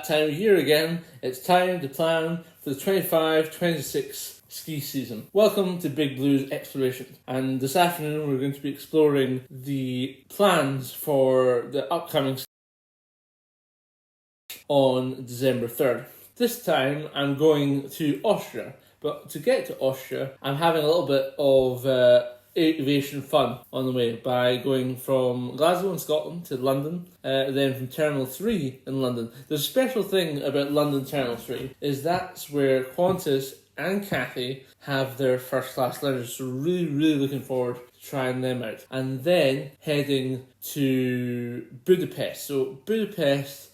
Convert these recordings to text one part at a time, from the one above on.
time of year again. It's time to plan for the 25-26 ski season. Welcome to Big Blues Exploration. And this afternoon we're going to be exploring the plans for the upcoming on December 3rd. This time I'm going to Austria, but to get to Austria I'm having a little bit of aviation fun on the way by going from Glasgow in Scotland to London, then from Terminal 3 in London. The special thing about London Terminal 3 is that's where Qantas and Cathay have their first class lounges, so really looking forward to trying them out. And then heading to Budapest. So Budapest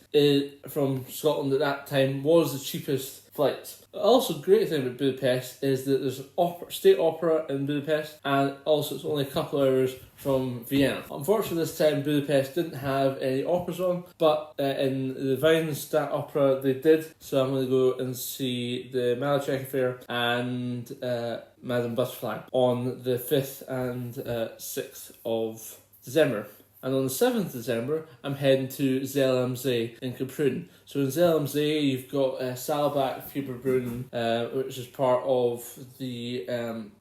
from Scotland at that time was the cheapest flight. Also, great thing about Budapest is that there's an state opera in Budapest, and also it's only a couple of hours from Vienna. Unfortunately, this time Budapest didn't have any operas on, but in the Weinstadt Opera they did. So I'm going to go and see the Malachek Affair and Madame Butterfly on the 5th and 6th of December. And on the 7th of December, I'm heading to Zell am See in Kaprun. So in Zell am See, you've got Saalbach Fieberbrunn, which is part of the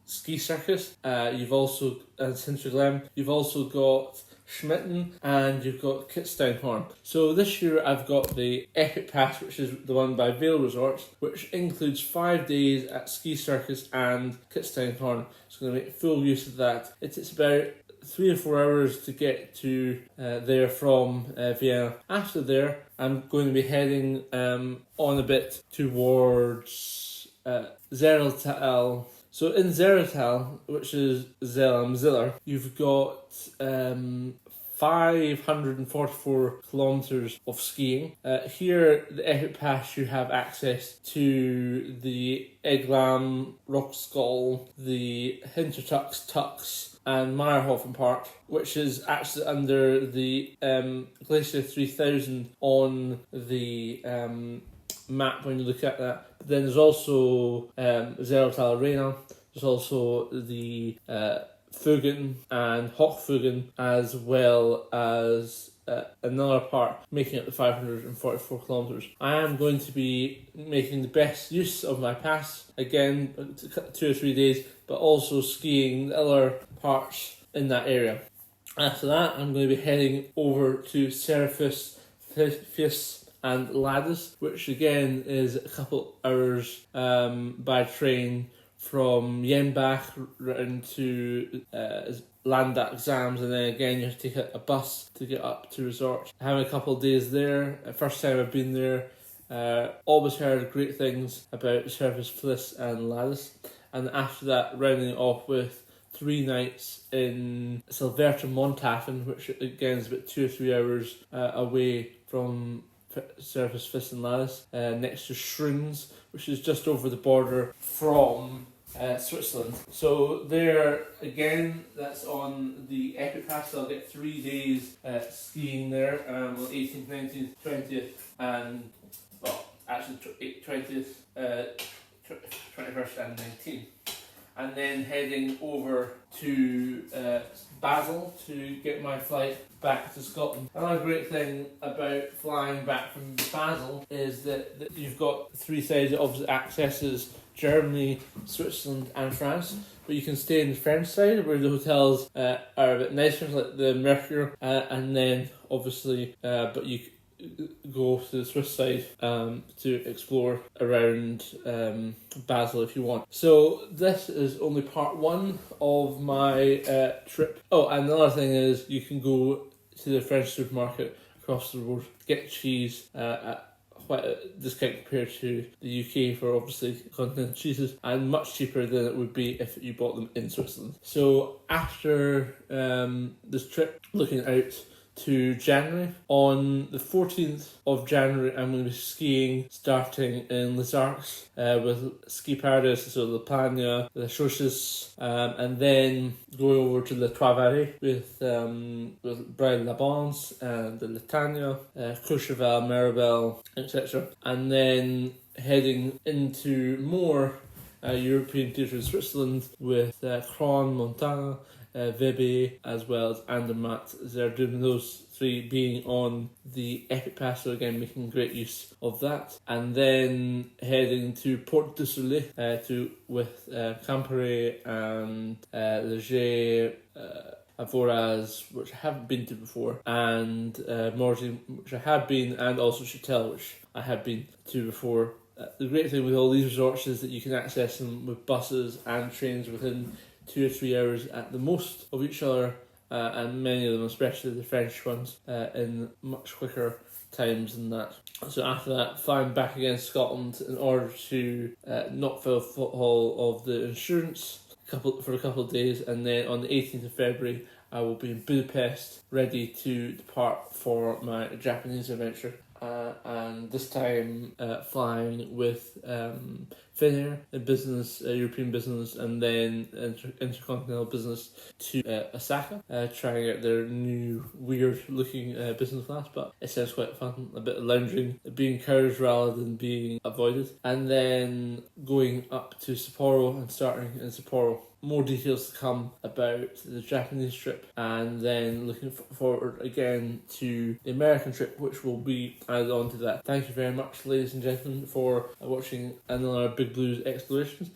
ski circus. You've also, Sinterglemm, you've also got Schmitten, and you've got Kitzsteinhorn. So this year I've got the Epic Pass, which is the one by Vail Resorts, which includes 5 days at Ski Circus and Kitzsteinhorn. So I'm going to make full use of that. It's about 3 or 4 hours to get to there from Vienna. After there, I'm going to be heading on a bit towards Zerltal. So in Zerltal, which is Zell am Ziller, you've got 544 kilometres of skiing. Here, the Epic Pass, you have access to the Eglam, Rockskal, the Hintertux, Tux, and Meyerhofen Park, which is actually under the Glacier 3000 on the map when you look at that. But then there's also Zerltal Arena, there's also the Fugen and Hochfugen, as well as another part making up the 544 kilometres. I am going to be making the best use of my pass, again 2 or 3 days, but also skiing the other parts in that area. After that, I'm going to be heading over to Serifus, Fius and Ladis, which again is a couple hours by train from Jenbach round to Landak Zams, and then again you have to take a bus to get up to resort. Having a couple of days there, first time I've been there, always heard great things about Serifus, Fliss and Ladis. And after that, rounding it off with 3 nights in Silverton Montafen, which again is about 2 or 3 hours away from Serifus, Fliss and Ladis, next to Schruns, which is just over the border from Switzerland. So there again, that's on the Epic Pass. So I'll get 3 days skiing there on 18th, 19th, 20th, and well, actually 20th, 21st, and 19th. And then heading over to Basel to get my flight back to Scotland. Another great thing about flying back from Basel is that you've got 3 sides of opposite accesses: Germany, Switzerland and France, but you can stay in the French side where the hotels are a bit nicer, like the Mercure, and then obviously but you go to the Swiss side to explore around Basel if you want. So this is only part 1 of my trip. Oh, and another thing is you can go to the French supermarket across the road, get cheese at quite a discount compared to the UK for obviously continental cheeses, and much cheaper than it would be if you bought them in Switzerland. So after this trip, looking out to January, on the 14th of January I'm going to be skiing starting in Les Arcs with Ski Paradise, so La Plagne, the Chauches, and then going over to Les Trois Vallies with Braille-la-Banse and the Latania, Courchevel, Maribel, etc. And then heading into more European theatre in Switzerland with Cron, Montana, Vibi, as well as Andermatt. They're doing those three being on the Epic Pass, so again making great use of that. And then heading to Port du Soleil with Campere and Leger, Avoraz, which I haven't been to before, and Morsey, which I have been, and also Chatel, which I have been to before. The great thing with all these resorts is that you can access them with buses and trains within 2 or 3 hours at the most of each other, and many of them, especially the French ones, in much quicker times than that. So after that, flying back against Scotland in order to not fill foothaul of the insurance for a couple of days, and then on the 18th of February I will be in Budapest ready to depart for my Japanese adventure, and this time flying with Finnair in business, European business, and then intercontinental business to Osaka, trying out their new weird looking business class, but it sounds quite fun, a bit of lounging, being encouraged rather than being avoided, and then going up to Sapporo and starting in Sapporo. More details to come about the Japanese trip, and then looking forward again to the American trip, which will be added on to that. Thank you very much, ladies and gentlemen, for watching another Big Blues Explorations.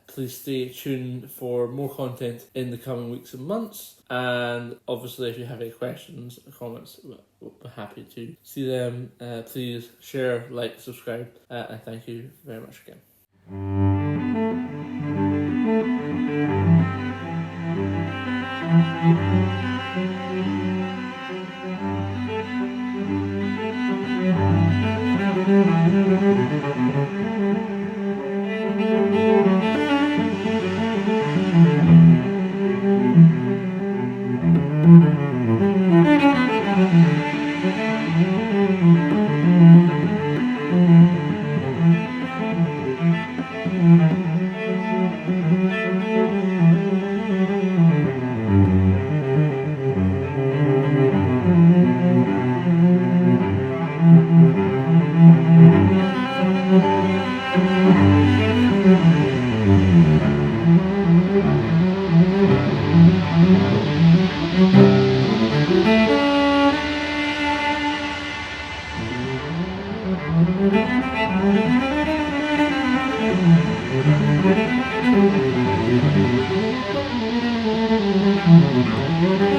Please stay tuned for more content in the coming weeks and months, and obviously if you have any questions or comments, we'll be happy to see them. Please share, like, subscribe, and thank you very much again. Thank you.